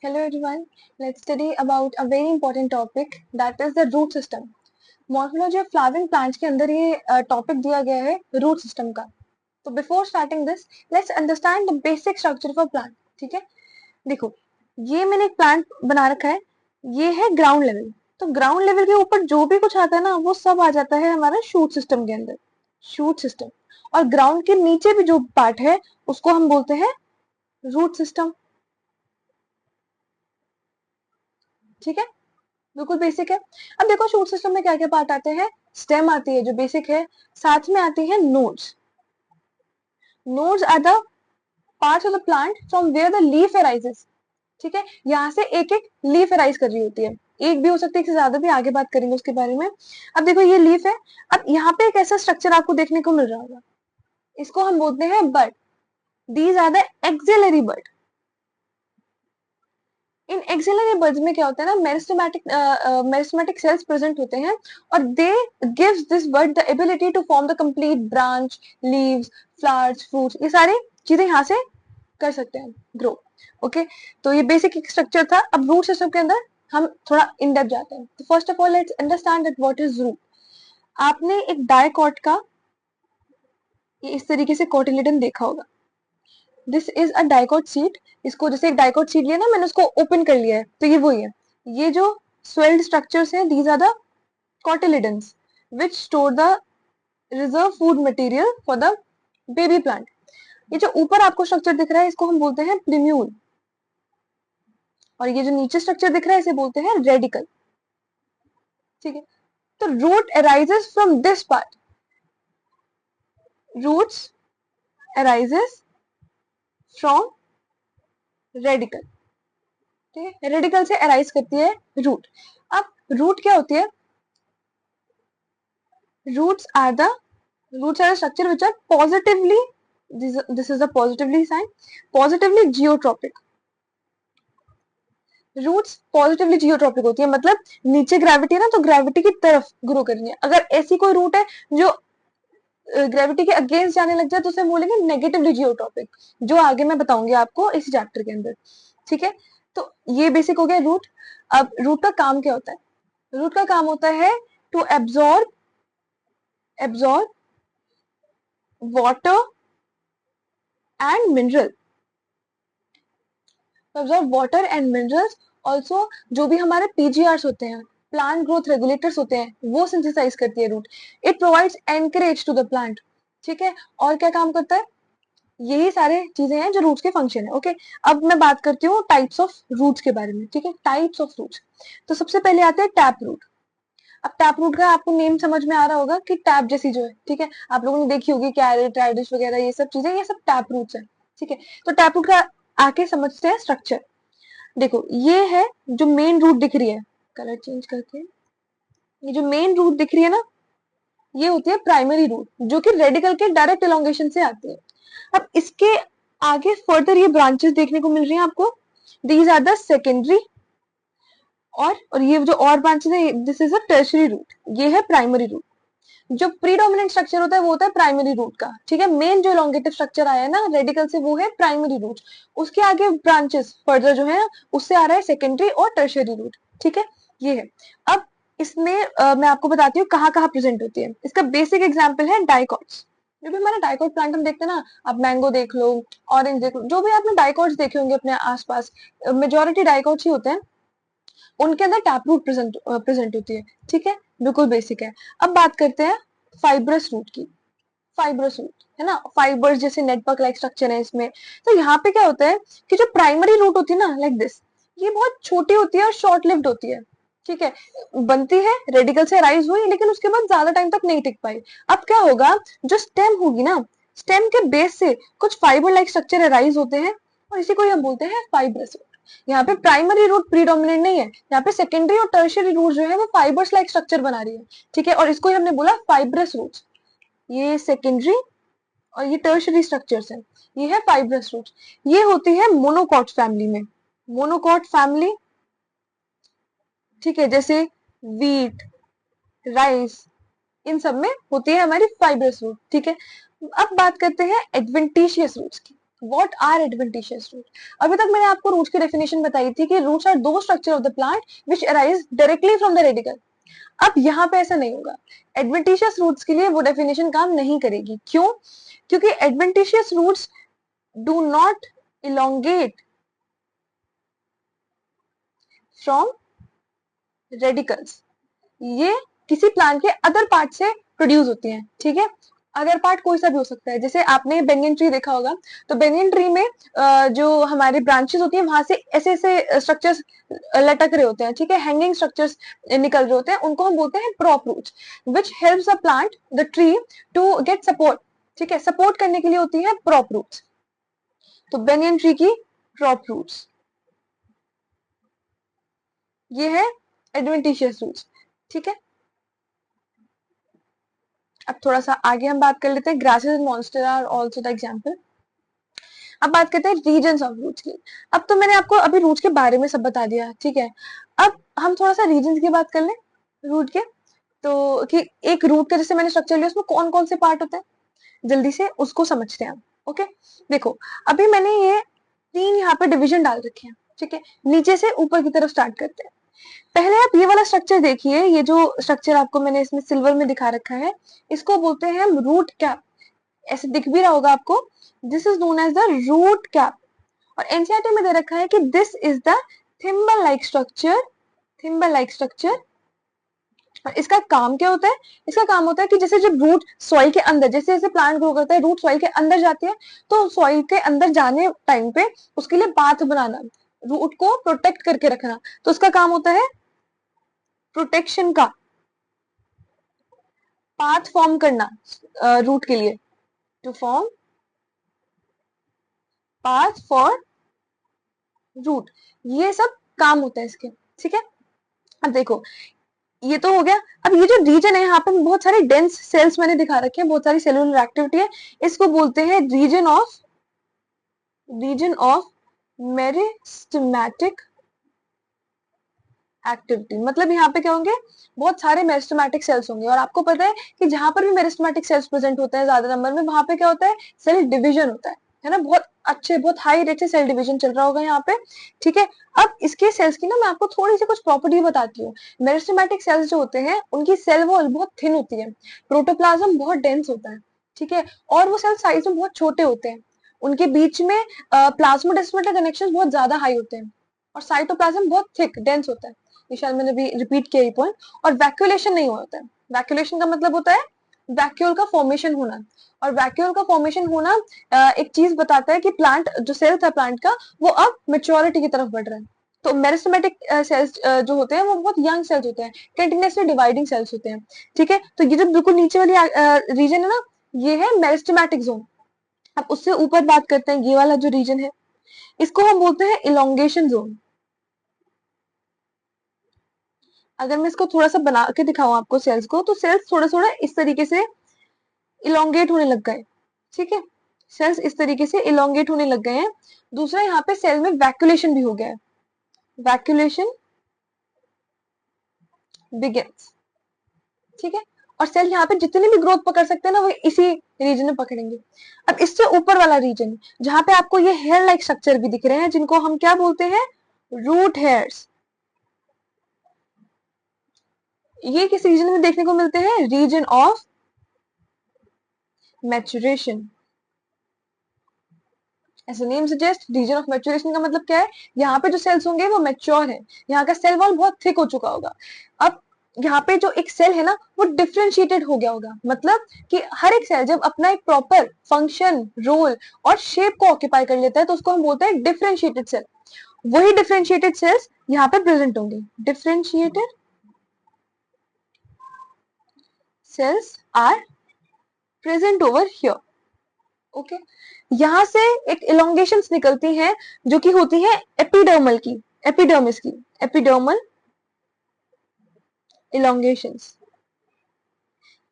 Hello everyone, let's study about a very important topic that is the root system. Morphology of flowering plants के अंदर ये topic दिया गया है root system का. तो before starting this let's understand the basic structure of a plant. ठीक है, देखो ये मैंने एक प्लांट बना रखा है, ये है ग्राउंड लेवल. तो ग्राउंड लेवल के ऊपर जो भी कुछ आता है ना वो सब आ जाता है हमारा शूट सिस्टम के अंदर, शूट सिस्टम. और ग्राउंड के नीचे भी जो पार्ट है उसको हम बोलते हैं रूट सिस्टम. ठीक है, बिल्कुल बेसिक है. अब देखो शूट सिस्टम में क्या क्या पार्ट आते हैं. स्टेम आती है जो बेसिक है, साथ में आती है nodes. Nodes are the parts of the plant from where the leaf arises. ठीक है, यहाँ से एक एक लीफ अराइज कर रही होती है, एक भी हो सकती है, एक से ज्यादा भी, आगे बात करेंगे उसके बारे में. अब देखो ये लीफ है. अब यहाँ पे एक ऐसा स्ट्रक्चर आपको देखने को मिल रहा होगा, इसको हम बोलते हैं bud. These are the axillary bud. इन एक्सिलरी बड्स में क्या होता है ना, मेरिस्टेमेटिक सेल्स प्रेजेंट होते हैं और they gives this bud the ability to form the complete branch, leaves, flowers, fruits. ये सारी चीजें यहाँ से कर सकते हैं ग्रो. ओके, तो ये बेसिक स्ट्रक्चर था. अब रूट सिस्टम के अंदर हम थोड़ा इन डेप्थ जाते हैं. तो first of all let's understand that what is root. आपने एक डायकॉट का ये इस तरीके से कोटिलेडन देखा होगा. This is a dicot seat. इसको जैसे एक डाइकोट सीट लिया ना मैंने, उसको ओपन कर लिया है, तो ये वही है. ये जो स्वेल्ड स्ट्रक्चर्स हैं these are the cotyledons which store the reserve food material for the baby plant. ये जो ऊपर आपको स्ट्रक्चर दिख रहा है इसको हम बोलते हैं प्रिम्यूल, और ये जो नीचे स्ट्रक्चर दिख रहा है इसे बोलते हैं रेडिकल. ठीक है, तो root arises from this part. Roots arises from radicle. ठीक है, रेडिकल से अराइज करती है रूट. अब रूट क्या होती है? Roots are the structure which are positively, this is a positively sign, positively geotropic. Roots positively geotropic होती है, मतलब नीचे ग्रेविटी है ना, तो ग्रेविटी की तरफ ग्रो करनी है. अगर ऐसी कोई रूट है जो ग्रेविटी के अगेंस्ट जाने लग जाए तो उसे बोलेंगे नेगेटिवली जियोट्रॉपिक, जो आगे मैं बताऊंगी आपको इस चैप्टर के अंदर. ठीक है, तो ये बेसिक हो गया रूट. अब रूट का काम क्या होता है? रूट का काम होता है to absorb water and mineral. Absorb water and minerals. Also जो भी हमारे पीजीआर्स होते हैं, प्लांट ग्रोथ रेगुलेटर्स होते हैं, वो सिंथेसाइज करती है root. It provides anchorage to the plant. ठीक है, और क्या काम करता है? यही सारे चीजें हैं जो रूट्स के फंक्शन है. ओके, अब मैं बात करती हूँ टाइप्स ऑफ रूट्स के बारे में. ठीक है, टाइप्स ऑफ रूट्स. तो सबसे पहले आते हैं टैप रूट. अब टैप रूट का आपको नेम समझ में आ रहा होगा कि टैप जैसी जो है. ठीक है, आप लोगों ने देखी होगी कैरेट, रेडिश वगैरह, ये सब चीजें, ये सब टैप रूट्स है. ठीक है, तो टैप रूट का आके समझते हैं स्ट्रक्चर. देखो ये है जो मेन रूट दिख रही है, कलर चेंज करके, ये जो मेन रूट दिख रही है ना, ये होती है प्राइमरी रूट, जो कि रेडिकल के डायरेक्ट इलोंगेशन से आती है. अब इसके आगे फर्दर ये ब्रांचेस देखने को मिल रही हैं आपको. दीज आर द सेकेंडरी, और ये जो और ब्रांचेस है this is a tertiary root, ये है प्राइमरी रूट. जो प्रीडोमिनेंट स्ट्रक्चर होता है वो होता है प्राइमरी रूट का. ठीक है, मेन जो इलोंगेटिव स्ट्रक्चर आया है ना रेडिकल से, वो है प्राइमरी रूट. उसके आगे ब्रांचेस फर्दर जो है उससे आ रहा है सेकेंडरी और टर्शरी रूट. ठीक है, ये है. अब इसमें मैं आपको बताती हूँ कहाँ कहाँ प्रेजेंट होती है. इसका बेसिक एग्जाम्पल है डाइकॉट्स. जो भी हमारे डाइकॉट प्लांट हम देखते हैं ना, आप मैंगो देख लो, ऑरेंज देख लो, जो भी आपने डाइकॉट्स देखे होंगे अपने आसपास, मेजोरिटी डाइकॉट्स ही होते हैं. उनके अंदर टैप रूट प्रेजेंट होती है. ठीक है, बिल्कुल बेसिक है. अब बात करते हैं फाइब्रस रूट की. फाइब्रस रूट है ना, फाइबर्स जैसे नेटवर्क लाइक स्ट्रक्चर है इसमें. तो यहाँ पे क्या होता है कि जो प्राइमरी रूट होती है ना, लाइक दिस, ये बहुत छोटी होती है और शॉर्ट लिव्ड होती है. ठीक है, बनती है, रेडिकल से राइज हुई, लेकिन उसके बाद ज्यादा टाइम तक नहीं टिक पाई. अब क्या होगा, जो स्टेम होगी ना, स्टेम के बेस से कुछ फाइबर लाइक स्ट्रक्चर राइज होते हैं, और इसी को हम बोलते हैं फाइब्रस रूट. यहाँ पे प्राइमरी रूट प्रीडोमिनेंट नहीं है, यहाँ पे सेकेंडरी और टर्शियरी रूट जो है वो फाइबर्स लाइक स्ट्रक्चर बना रही है. ठीक है, और इसको ही हमने बोला फाइब्रस रूट्स. ये सेकेंडरी और ये टर्शरी स्ट्रक्चर्स हैं, ये है फाइब्रस रूट्स. ये होती है मोनोकॉट फैमिली में. मोनोकॉट फैमिली, ठीक है, जैसे वीट, राइस, इन सब में होती है हमारी फाइब्रस रूट. ठीक है, अब बात करते हैं एडवेंटिशियस रूट्स की. What are adventitious roots? अभी तक मैंने आपको रूट्स की डेफिनेशन बताई थी कि रूट्स आर दो structure of the plant which arise directly from the radical. अब यहाँ पे ऐसा नहीं होगा, एडवेंटिशियस रूट्स के लिए वो डेफिनेशन काम नहीं करेगी। क्यों? क्योंकि adventitious roots do not elongate from radicles, ये किसी प्लांट के अदर पार्ट से प्रोड्यूस होती हैं, ठीक है। अदर पार्ट कोई सा भी हो सकता है, जैसे आपने बेनियन ट्री देखा होगा, तो बेनियन ट्री में जो हमारे ब्रांचेस होती है वहां से ऐसे ऐसे स्ट्रक्चर्स लटक रहे होते हैं, ठीक है, हैंगिंग स्ट्रक्चर्स निकल रहे होते हैं, उनको हम बोलते हैं prop roots, which helps the plant the tree to get support, ठीक है, सपोर्ट करने के लिए होती है प्रॉप रूट्स। तो बेनियन ट्री की प्रॉप रूट्स, ये है एडवेंटिशियस रूट्स, ठीक है। अब थोड़ा सा आगे हम बात कर लेते हैं, grasses and monstera are also the example. अब बात करते हैं रीजन्स ऑफ रूट्स की। अब तो मैंने आपको अभी रूट्स के बारे में सब बता दिया, ठीक है। अब हम थोड़ा सा रीजन्स की बात कर लें रूट के, तो कि एक रूट का जैसे मैंने स्ट्रक्चर लिया उसमें कौन कौन से पार्ट होते हैं, जल्दी से उसको समझते हैं हम। ओके, देखो अभी मैंने ये 3 यहाँ पे डिविजन डाल रखे हैं, ठीक है, नीचे से ऊपर की तरफ स्टार्ट करते हैं। पहले आप ये वाला स्ट्रक्चर देखिए, ये जो स्ट्रक्चर आपको मैंने इसमें सिल्वर में दिखा रखा है, इसको बोलते हैं हम रूट कैप। ऐसे दिख भी रहा होगा आपको, this is known as the root cap. और एनसीईआरटी में दे रखा है कि this is the thimble like structure, thimble like structure. और इसका काम क्या होता है? इसका काम होता है कि जैसे जब रूट सॉइल के अंदर, जैसे जैसे प्लांट ग्रो करता है, रूट सॉइल के अंदर जाती है, तो सॉइल के अंदर जाने टाइम पे उसके लिए पाथ बनाना, रूट को प्रोटेक्ट करके रखना, तो उसका काम होता है प्रोटेक्शन का, पाथ फॉर्म करना रूट के लिए, to form path for root, ये सब काम होता है इसके, ठीक है। अब देखो ये तो हो गया। अब ये जो रीजन है, यहाँ पे बहुत सारे डेंस सेल्स मैंने दिखा रखे हैं, बहुत सारी सेलुलर एक्टिविटी है, इसको बोलते हैं रीजन ऑफ मेरिस्टेमेटिक एक्टिविटी। मतलब यहाँ पे क्या होंगे, बहुत सारे मेरिस्टेमेटिक सेल्स होंगे, और आपको पता है कि जहां पर भी मेरिस्टेमेटिक सेल्स प्रेजेंट होता है ज्यादा नंबर में, वहां पे क्या होता है, सेल डिवीजन होता है ना, बहुत अच्छे, बहुत हाई रेट से सेल डिवीजन चल रहा होगा यहाँ पे, ठीक है। अब इसके सेल्स की ना मैं आपको थोड़ी सी कुछ प्रॉपर्टी बताती हूँ। मेरिस्टेमेटिक सेल्स जो होते हैं उनकी सेल वॉल बहुत थिन होती है, प्रोटोप्लाज्म बहुत डेंस होता है, ठीक है, और वो सेल साइज में बहुत छोटे होते हैं, उनके बीच में प्लाज्मोडेस्माटा कनेक्शन बहुत ज्यादा हाई होते हैं, और साइटोप्लाज्म बहुत थिक डेंस होता है, ये शायद मैंने भी रिपीट किया ये पॉइंट। और वैक्यूलेशन नहीं होता है, वैक्यूलेशन का मतलब होता है वैक्यूल का फॉर्मेशन होना, और वैक्यूल का फॉर्मेशन होना एक चीज बताता है कि प्लांट जो सेल था प्लांट का, वो अब मेच्योरिटी की तरफ बढ़ रहा है। तो मेरिस्टेमेटिक सेल्स जो होते हैं वो बहुत यंग सेल्स होते हैं, कंटिन्यूअसली डिवाइडिंग सेल्स होते हैं, ठीक है। तो ये जो बिल्कुल नीचे वाली रीजन है ना, ये है मेरिस्टेमेटिक जोन। अब उससे ऊपर बात करते हैं, ये वाला जो रीजन है इसको हम बोलते हैं इलोंगेशन जोन। अगर मैं इसको थोड़ा सा बना के दिखाऊं आपको सेल्स को, तो सेल्स थोड़ा थोड़ा इस तरीके से इलोंगेट होने लग गए, ठीक है, सेल्स इस तरीके से इलोंगेट होने लग गए हैं। दूसरा यहाँ पे सेल में वैक्यूलेशन भी हो गया है, वैक्यूलेशन बिगिंस, ठीक है। और सेल यहाँ पे जितनी भी ग्रोथ पकड़ सकते हैं ना, वो इसी रीजन में पकड़ेंगे। अब इससे ऊपर वाला रीजन जहां पे आपको ये हेयर लाइक स्ट्रक्चर भी दिख रहे हैं, जिनको हम क्या बोलते हैं, रूट हेयर्स, ये किस रीजन में देखने को मिलते हैं, रीजन ऑफ मैच्योरेशन। ऐसे name suggest, region of maturation का मतलब क्या है, यहाँ पे जो सेल्स होंगे वो मैच्योर है, यहाँ का सेल वॉल बहुत थिक हो चुका होगा। अब यहाँ पे जो एक सेल है ना, वो डिफ्रेंशिएटेड हो गया होगा, मतलब कि हर एक सेल जब अपना एक प्रॉपर फंक्शन, रोल और शेप को ऑक्यूपाई कर लेता है, तो उसको हम बोलते हैं डिफ्रेंशिएटेड सेल। वही डिफ्रेंशिएटेड सेल्स यहाँ पे प्रेजेंट होंगे, differentiated cells are present over here, okay. यहां से एक इलोंगेशंस निकलती हैं, जो कि होती है एपिडर्मल की, एपिडर्मिस की, एपिडर्मल इलोंगेशंस।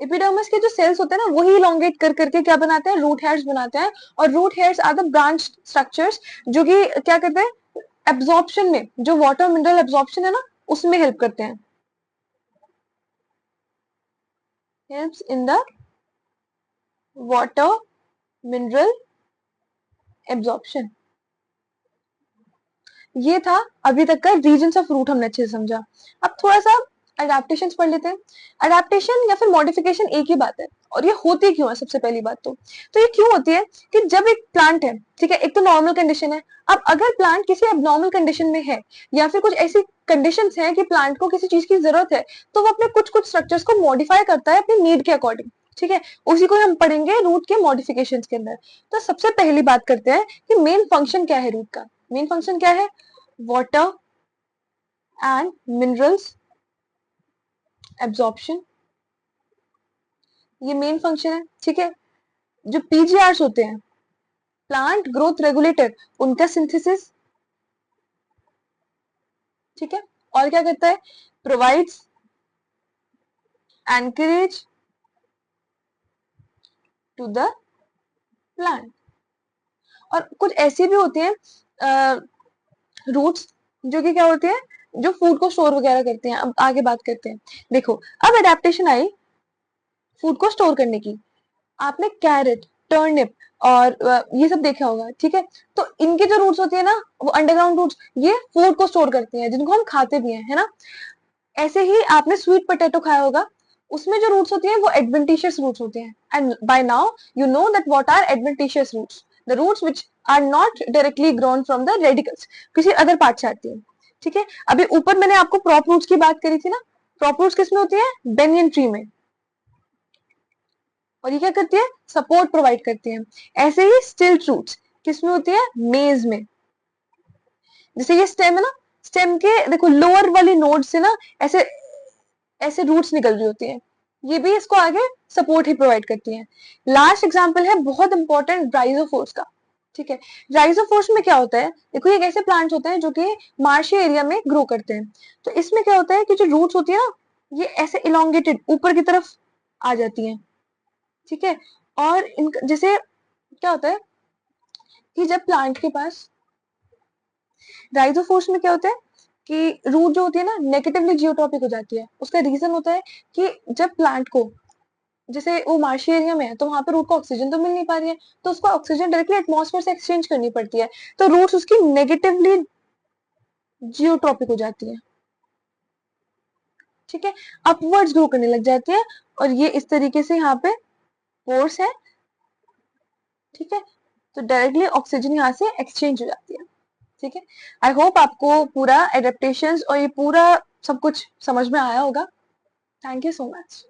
एपिडर्मिस के जो सेल्स होते हैं ना, वही इलोंगेट कर करके क्या बनाते हैं, रूट हेयर्स बनाते हैं। और root hairs are the branch structures, जो कि क्या करते हैं, एब्जॉर्प्शन में, जो वाटर मिनरल एब्जॉर्प्शन है ना, उसमें हेल्प करते हैं, helps in the water mineral absorption. ये था अभी तक का रीजन्स ऑफ रूट, हमने अच्छे से समझा। अब थोड़ा सा अडेप्टेशन पढ़ लेते हैं। अडेप्टेशन या फिर मॉडिफिकेशन एक ही बात है, और ये होती क्यों है सबसे पहली बात तो ये क्यों होती है कि जब एक प्लांट है, ठीक है, एक तो नॉर्मल कंडीशन है। अब अगर प्लांट किसी एबनॉर्मल कंडीशन में है या फिर कुछ ऐसी कंडीशंस हैं कि प्लांट को किसी चीज की जरूरत है, तो वो अपने कुछ कुछ स्ट्रक्चर्स को मॉडिफाई करता है अपनी नीड के अकॉर्डिंग, ठीक है। उसी को हम पढ़ेंगे रूट के मॉडिफिकेशन के अंदर। तो सबसे पहली बात करते हैं कि मेन फंक्शन क्या है रूट का। मेन फंक्शन क्या है? वाटर एंड मिनरल्स एब्जॉर्प्शन, ये मेन फंक्शन है, ठीक है। जो पीजीआर होते हैं, प्लांट ग्रोथ रेगुलेटर, उनका सिंथेसिस, ठीक है। और क्या करता है? Provides anchorage to the plant. और कुछ ऐसी भी होती हैं रूट्स जो कि क्या होते हैं, जो फूड को स्टोर वगैरह करते हैं। अब आगे बात करते हैं। देखो, अब एडेप्टेशन आई फूड को स्टोर करने की। आपने कैरेट, टर्निप और ये सब देखा होगा, ठीक है। तो इनके जो रूट्स होती है ना, वो अंडरग्राउंड रूट्स, ये फूड को स्टोर करती हैं, जिनको हम खाते भी हैं, है ना। ऐसे ही आपने स्वीट पोटैटो खाया होगा, उसमें जो रूट्स होती हैं वो एडवेंटिशियस रूट्स होते हैं। And by now you know that what are adventitious roots, the roots which are not directly grown from the radicles, किसी अदर पार्ट से आती है, ठीक है। अभी ऊपर मैंने आपको प्रॉप रूट्स की बात करी थी ना, प्रॉप रूट्स किसमें होती है? बेनियन ट्री में। और ये क्या करती है? सपोर्ट प्रोवाइड करती है। ऐसे ही स्टिल्ट रूट्स किसमें होती है? मेज में। जैसे ये स्टेम है ना, स्टेम के देखो लोअर वाली नोड से ना ऐसे ऐसे रूट्स निकल रही होती हैं, ये भी इसको आगे सपोर्ट ही प्रोवाइड करती हैं। लास्ट एग्जांपल है बहुत इंपॉर्टेंट, राइजोफोर्स का, ठीक है। राइजोफोर्स में क्या होता है? देखो, ये ऐसे प्लांट्स होते हैं जो कि मार्शी एरिया में ग्रो करते हैं। तो इसमें क्या होता है कि जो रूट्स होती है ना, ये ऐसे इलोंगेटेड ऊपर की तरफ आ जाती हैं, ठीक है। और इनका जैसे क्या होता है कि जब प्लांट के पास राइजोफोर्स में क्या होता है कि रूट जो होती है ना नेगेटिवली जियोट्रॉपिक हो जाती है। उसका रीजन होता है कि जब प्लांट को, जैसे वो मार्शी एरिया में है तो वहां पे रूट को ऑक्सीजन तो मिल नहीं पा रही है, तो उसको ऑक्सीजन डायरेक्टली एटमॉस्फेयर से एक्सचेंज करनी पड़ती है, तो रूट्स उसकी नेगेटिवली जियोट्रॉपिक हो जाती है, ठीक है, अपवर्ड्स ग्रो करने लग जाती है। और ये इस तरीके से यहाँ पे फोर्स है, ठीक है, तो डायरेक्टली ऑक्सीजन यहाँ से एक्सचेंज हो जाती है, ठीक है। आई होप आपको पूरा एडेप्टेशंस और ये पूरा सब कुछ समझ में आया होगा। Thank you so much.